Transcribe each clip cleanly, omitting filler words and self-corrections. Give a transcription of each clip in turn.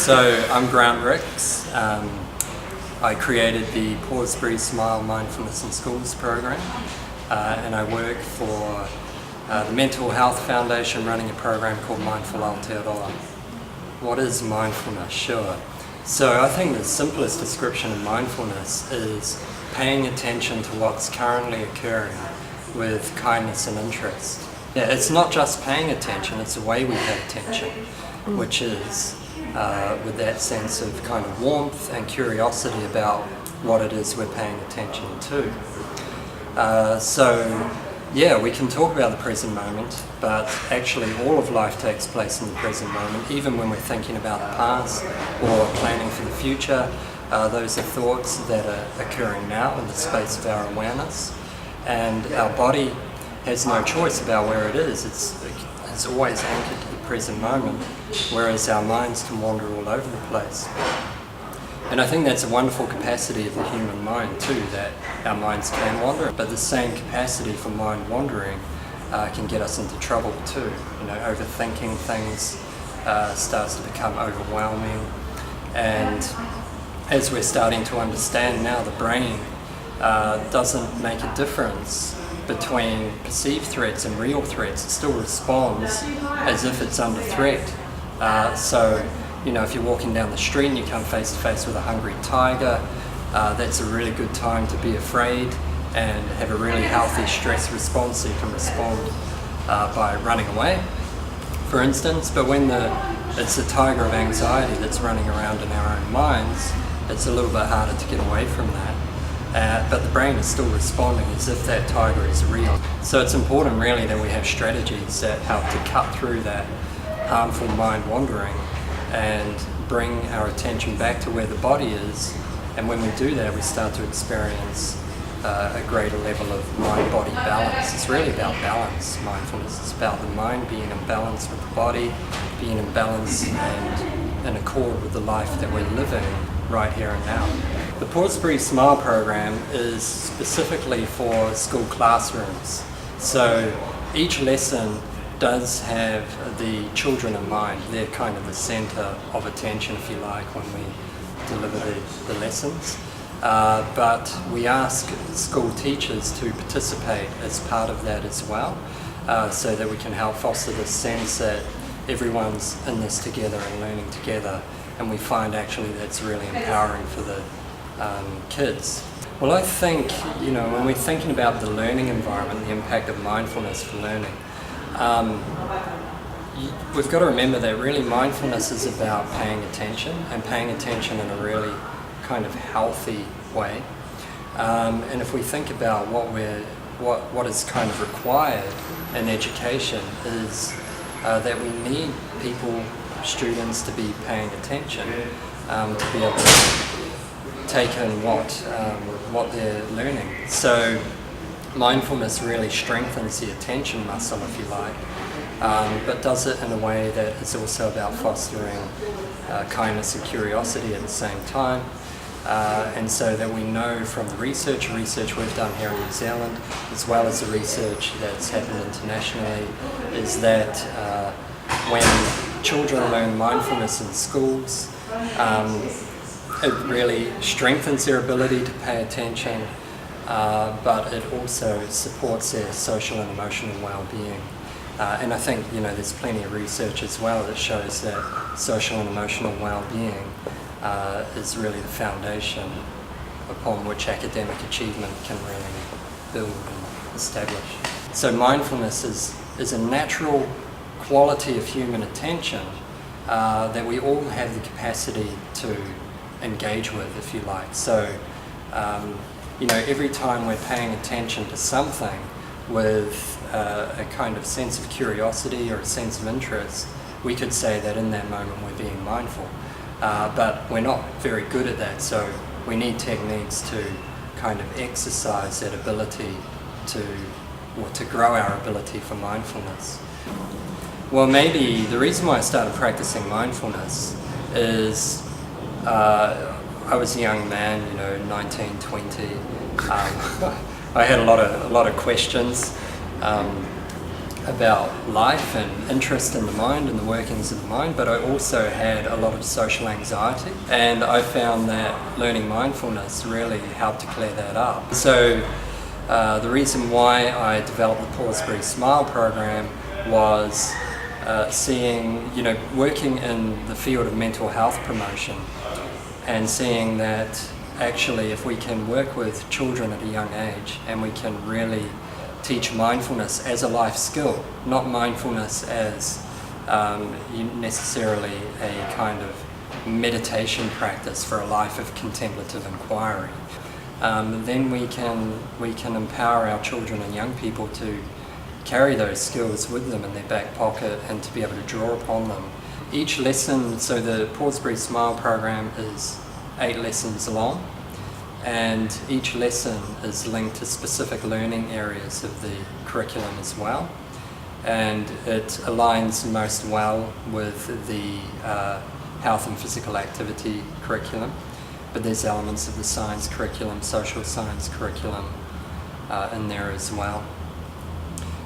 So I'm Grant Ricks. I created the Pause, Breathe, Smile Mindfulness in Schools program, and I work for the Mental Health Foundation running a program called Mindful Aotearoa. What is mindfulness? Sure. So I think the simplest description of mindfulness is paying attention to what's currently occurring with kindness and interest. Yeah, it's not just paying attention, it's the way we pay attention, which is with that sense of kind of warmth and curiosity about what it is we're paying attention to. So yeah, we can talk about the present moment, but actually all of life takes place in the present moment, even when we're thinking about the past or planning for the future. Those are thoughts that are occurring now in the space of our awareness, and our body has no choice about where it is. It's always anchored to the present moment, whereas our minds can wander all over the place. And I think that's a wonderful capacity of the human mind too, that our minds can wander, but the same capacity for mind wandering can get us into trouble too. You know, overthinking things starts to become overwhelming, and as we're starting to understand now, the brain doesn't make a difference between perceived threats and real threats. It still responds as if it's under threat. So, you know, if you're walking down the street and you come face to face with a hungry tiger, that's a really good time to be afraid and have a really healthy stress response, so you can respond by running away, for instance. But when it's the tiger of anxiety that's running around in our own minds, it's a little bit harder to get away from that. But the brain is still responding as if that tiger is real. So it's important really that we have strategies that help to cut through that harmful mind wandering and bring our attention back to where the body is. And when we do that, we start to experience a greater level of mind-body balance. It's really about balance, mindfulness. It's about the mind being in balance with the body, being in balance and in accord with the life that we're living right here and now. The Pause, Breathe, Smile program is specifically for school classrooms. So each lesson does have the children in mind. They're kind of the center of attention, if you like, when we deliver the lessons. But we ask school teachers to participate as part of that as well, so that we can help foster this sense that everyone's in this together and learning together. And we find actually that's really empowering for the kids. Well, I think, you know, when we're thinking about the learning environment, the impact of mindfulness for learning, we've got to remember that really mindfulness is about paying attention, and paying attention in a really kind of healthy way. And if we think about what is kind of required in education is that we need people, students, to be paying attention, to be able to take in what they're learning. So mindfulness really strengthens the attention muscle, if you like, but does it in a way that is also about fostering kindness and curiosity at the same time. And so that we know from the research we've done here in New Zealand, as well as the research that's happened internationally, is that when children learn mindfulness in schools, it really strengthens their ability to pay attention, but it also supports their social and emotional well-being. And I think, you know, there's plenty of research as well that shows that social and emotional well-being is really the foundation upon which academic achievement can really build and establish. So mindfulness is a natural quality of human attention that we all have the capacity to engage with, if you like. So, you know, every time we're paying attention to something with a kind of sense of curiosity or a sense of interest, we could say that in that moment we're being mindful. But we're not very good at that, so we need techniques to kind of exercise that ability to grow our ability for mindfulness. Well, maybe the reason why I started practicing mindfulness is I was a young man, you know, 19, 20. I had a lot of questions about life and interest in the mind and the workings of the mind, but I also had a lot of social anxiety, and I found that learning mindfulness really helped to clear that up. So the reason why I developed the Pause Breathe Smile program was seeing, working in the field of mental health promotion and seeing that actually if we can work with children at a young age and we can really teach mindfulness as a life skill, not mindfulness as necessarily a kind of meditation practice for a life of contemplative inquiry, then we can empower our children and young people to carry those skills with them in their back pocket and to be able to draw upon them. Each lesson, so the Pause Breathe Smile program is 8 lessons long, and each lesson is linked to specific learning areas of the curriculum as well, and it aligns most well with the health and physical activity curriculum, but there's elements of the science curriculum, social science curriculum in there as well.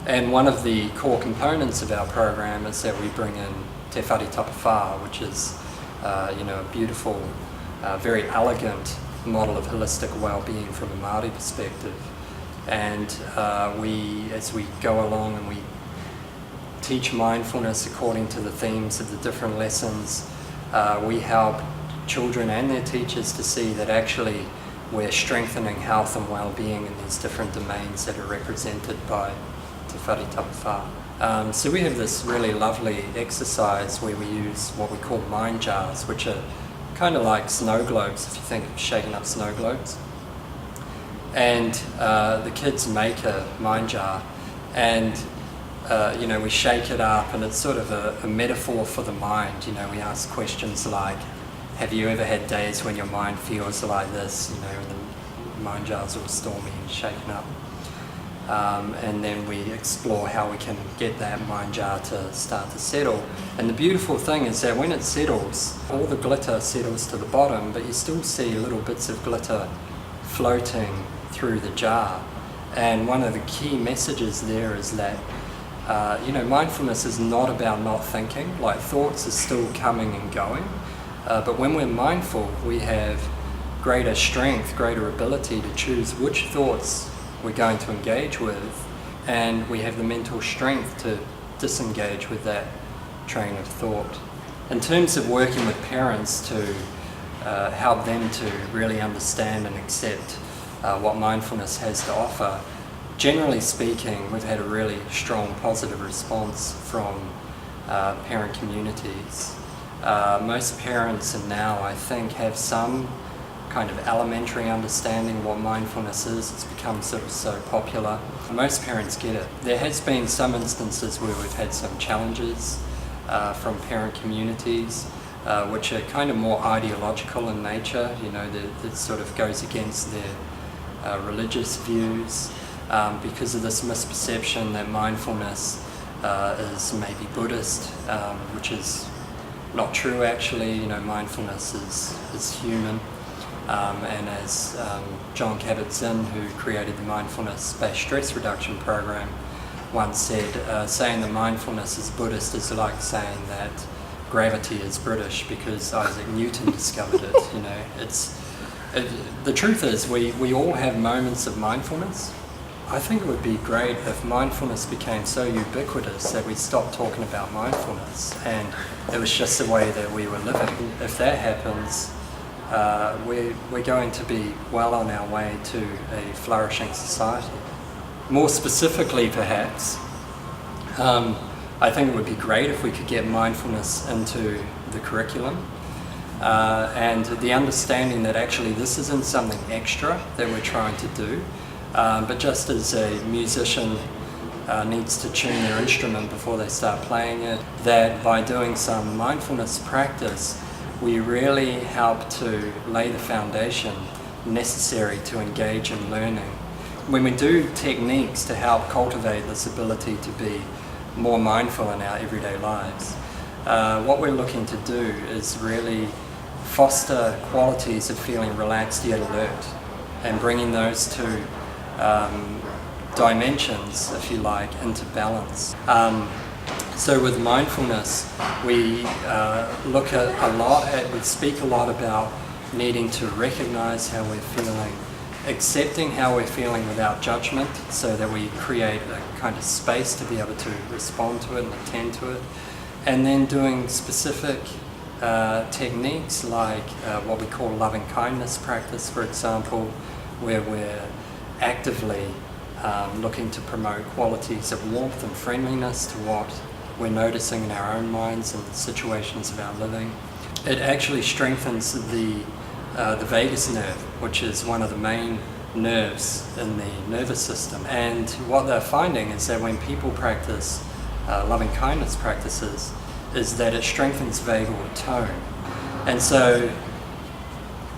And one of the core components of our program is that we bring in Te Whare Tapawha, which is a beautiful, very elegant model of holistic well-being from a Māori perspective. And as we go along and we teach mindfulness according to the themes of the different lessons, we help children and their teachers to see that actually we're strengthening health and well-being in these different domains that are represented by Te Whare Tapawha. So we have this really lovely exercise where we use what we call mind jars, which are kind of like snow globes, if you think of shaking up snow globes. And the kids make a mind jar, and we shake it up, and it's sort of a metaphor for the mind. We ask questions like, have you ever had days when your mind feels like this, and the mind jar's all stormy and shaken up. And then we explore how we can get that mind jar to start to settle. And the beautiful thing is that when it settles, all the glitter settles to the bottom, but you still see little bits of glitter floating through the jar. And one of the key messages there is that mindfulness is not about not thinking. Like, thoughts are still coming and going, but when we're mindful, we have greater strength, greater ability to choose which thoughts we're going to engage with, and we have the mental strength to disengage with that train of thought. In terms of working with parents to help them to really understand and accept what mindfulness has to offer, generally speaking, we've had a really strong positive response from parent communities. Most parents now, I think, have some kind of elementary understanding of what mindfulness is. It's become sort of so popular. Most parents get it. There has been some instances where we've had some challenges from parent communities, which are kind of more ideological in nature, that sort of goes against their religious views, because of this misperception that mindfulness is maybe Buddhist, which is not true actually. Mindfulness is human. And as John Kabat-Zinn, who created the mindfulness-based stress reduction program, once said, saying that mindfulness is Buddhist is like saying that gravity is British because Isaac Newton discovered it. The truth is we all have moments of mindfulness. I think it would be great if mindfulness became so ubiquitous that we stopped talking about mindfulness and it was just the way that we were living. If that happens, we're going to be well on our way to a flourishing society. More specifically, perhaps, I think it would be great if we could get mindfulness into the curriculum, and the understanding that actually this isn't something extra that we're trying to do, but just as a musician needs to tune their instrument before they start playing it, that by doing some mindfulness practice, we really help to lay the foundation necessary to engage in learning. When we do techniques to help cultivate this ability to be more mindful in our everyday lives, what we're looking to do is really foster qualities of feeling relaxed yet alert, and bringing those to dimensions, if you like, into balance. So with mindfulness, we we speak a lot about needing to recognize how we're feeling, accepting how we're feeling without judgment, so that we create a kind of space to be able to respond to it and attend to it, and then doing specific techniques like what we call loving kindness practice, for example, where we're actively looking to promote qualities of warmth and friendliness to what we're noticing in our own minds and the situations of our living. It actually strengthens the vagus nerve, which is one of the main nerves in the nervous system. And what they're finding is that when people practice loving kindness practices, is that it strengthens vagal tone. And so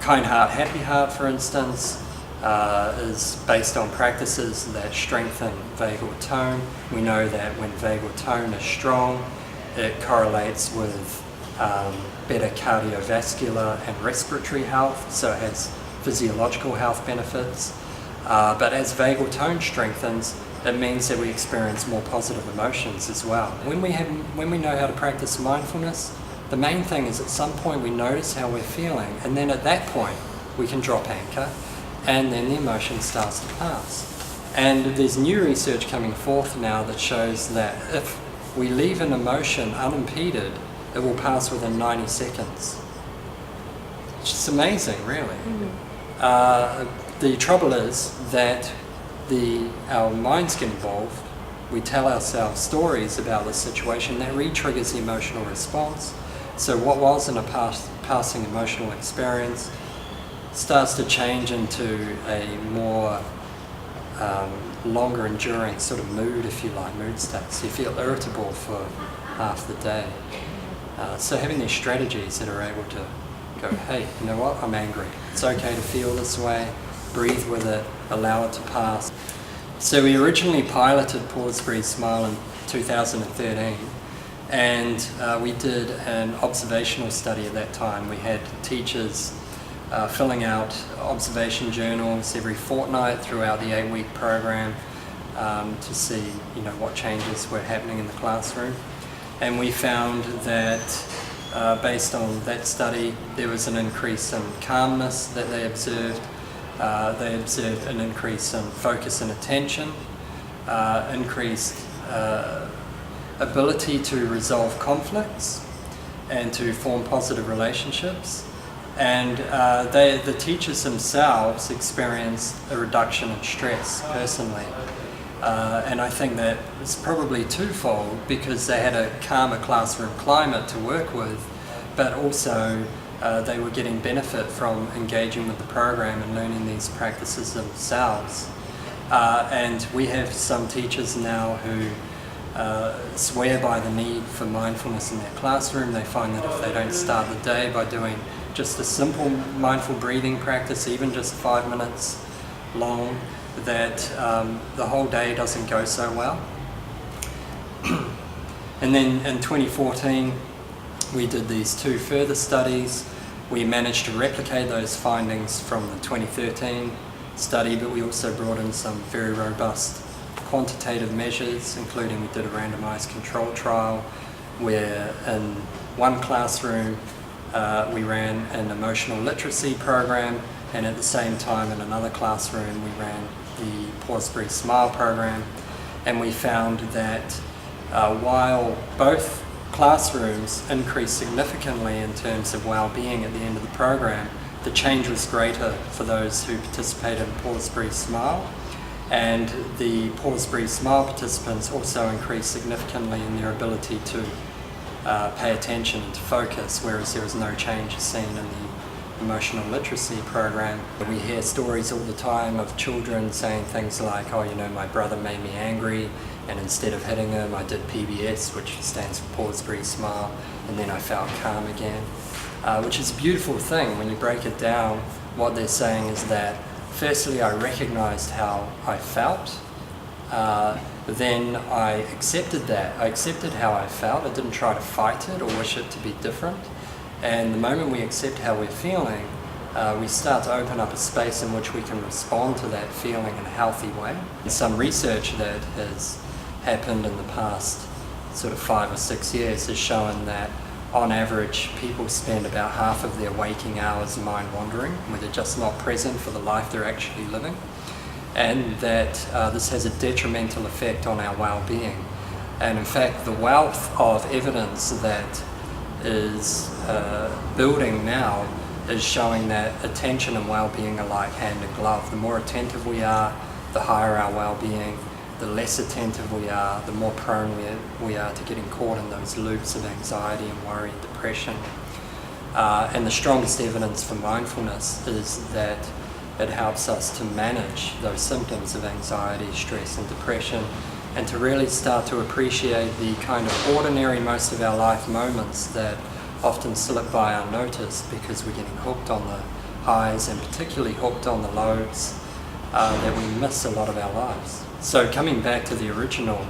kind heart, happy heart, for instance, is based on practices that strengthen vagal tone. We know that when vagal tone is strong, it correlates with better cardiovascular and respiratory health, so it has physiological health benefits. But as vagal tone strengthens, it means that we experience more positive emotions as well. When we know how to practice mindfulness, the main thing is at some point we notice how we're feeling, and then at that point we can drop anchor, and then the emotion starts to pass. And there's new research coming forth now that shows that if we leave an emotion unimpeded, it will pass within 90 seconds. It's just amazing, really. The trouble is that our minds get involved. We tell ourselves stories about the situation that re-triggers the emotional response. So what was in a passing emotional experience starts to change into a more longer enduring sort of mood, if you like, mood state. So you feel irritable for half the day. So having these strategies that are able to go, hey, you know what, I'm angry. It's okay to feel this way, breathe with it, allow it to pass. So we originally piloted Pause, Breathe, Smile in 2013, and we did an observational study at that time. We had teachers filling out observation journals every fortnight throughout the 8-week program to see, you know, what changes were happening in the classroom. And we found that based on that study, there was an increase in calmness that they observed. They observed an increase in focus and attention, increased ability to resolve conflicts and to form positive relationships. And the teachers themselves experienced a reduction in stress personally. And I think that it's probably twofold, because they had a calmer classroom climate to work with, but also they were getting benefit from engaging with the program and learning these practices themselves. And we have some teachers now who swear by the need for mindfulness in their classroom. They find that if they don't start the day by doing just a simple mindful breathing practice, even just 5 minutes long, that the whole day doesn't go so well. And then in 2014, we did these 2 further studies. We managed to replicate those findings from the 2013 study, but we also brought in some very robust quantitative measures, including we did a randomized control trial where in one classroom we ran an emotional literacy program, and at the same time in another classroom we ran the Pause, Breathe, Smile program. And we found that while both classrooms increased significantly in terms of well-being at the end of the program, the change was greater for those who participated in Pause, Breathe, Smile. And the Pause, Breathe, Smile participants also increased significantly in their ability to pay attention and to focus, whereas there was no change seen in the emotional literacy program. We hear stories all the time of children saying things like, oh, you know, my brother made me angry, and instead of hitting him I did PBS, which stands for Pause, Breathe, Smile, and then I felt calm again. Which is a beautiful thing. When you break it down, what they're saying is that firstly I recognized how I felt, then I accepted that. I accepted how I felt. I didn't try to fight it or wish it to be different. And the moment we accept how we're feeling, we start to open up a space in which we can respond to that feeling in a healthy way. Some research that has happened in the past sort of 5 or 6 years has shown that on average people spend about half of their waking hours mind wandering, where they're just not present for the life they're actually living, and that this has a detrimental effect on our well-being. And in fact, the wealth of evidence that is building now is showing that attention and well-being are like hand in glove. The more attentive we are, the higher our well-being. The less attentive we are, the more prone we are to getting caught in those loops of anxiety and worry and depression. And the strongest evidence for mindfulness is that it helps us to manage those symptoms of anxiety, stress and depression, and to really start to appreciate the kind of ordinary most of our life moments that often slip by unnoticed because we're getting hooked on the highs and particularly hooked on the lows, that we miss a lot of our lives. So coming back to the original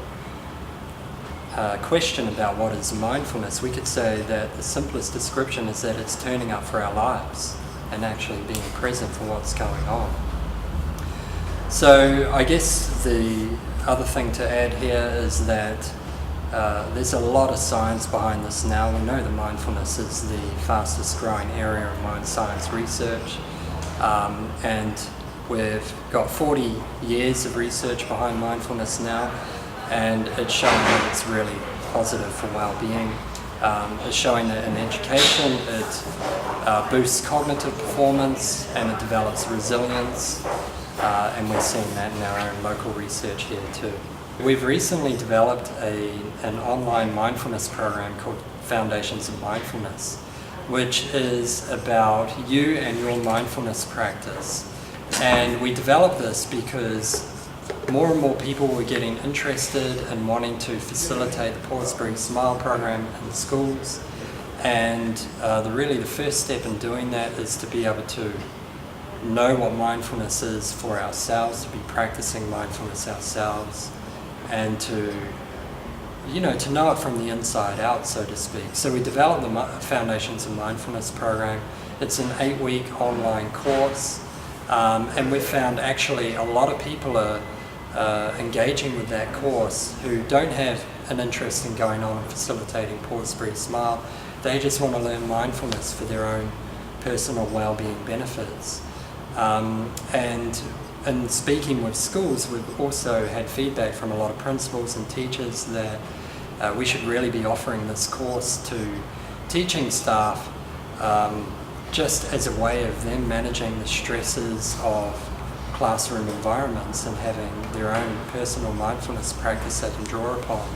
question about what is mindfulness, we could say that the simplest description is that it's turning up for our lives and actually being present for what's going on. So I guess the other thing to add here is that there's a lot of science behind this now. We know that mindfulness is the fastest growing area of mind science research, and we've got 40 years of research behind mindfulness now, and it's showing that it's really positive for well-being. It's showing that in education it boosts cognitive performance and it develops resilience, and we're seeing that in our own local research here too. We've recently developed an online mindfulness program called Foundations of Mindfulness, which is about you and your mindfulness practice. And we developed this because more and more people were getting interested in wanting to facilitate the Pause, Breathe, Smile program in schools. And really the first step in doing that is to be able to know what mindfulness is for ourselves, to be practicing mindfulness ourselves, and to know it from the inside out, so to speak. So we developed the Foundations of Mindfulness program. It's an 8-week online course, and we've found actually a lot of people are engaging with that course who don't have an interest in going on and facilitating Pause, Breathe, Smile. They just want to learn mindfulness for their own personal well-being benefits. And in speaking with schools, we've also had feedback from a lot of principals and teachers that we should really be offering this course to teaching staff, just as a way of them managing the stresses of classroom environments and having their own personal mindfulness practice they can draw upon.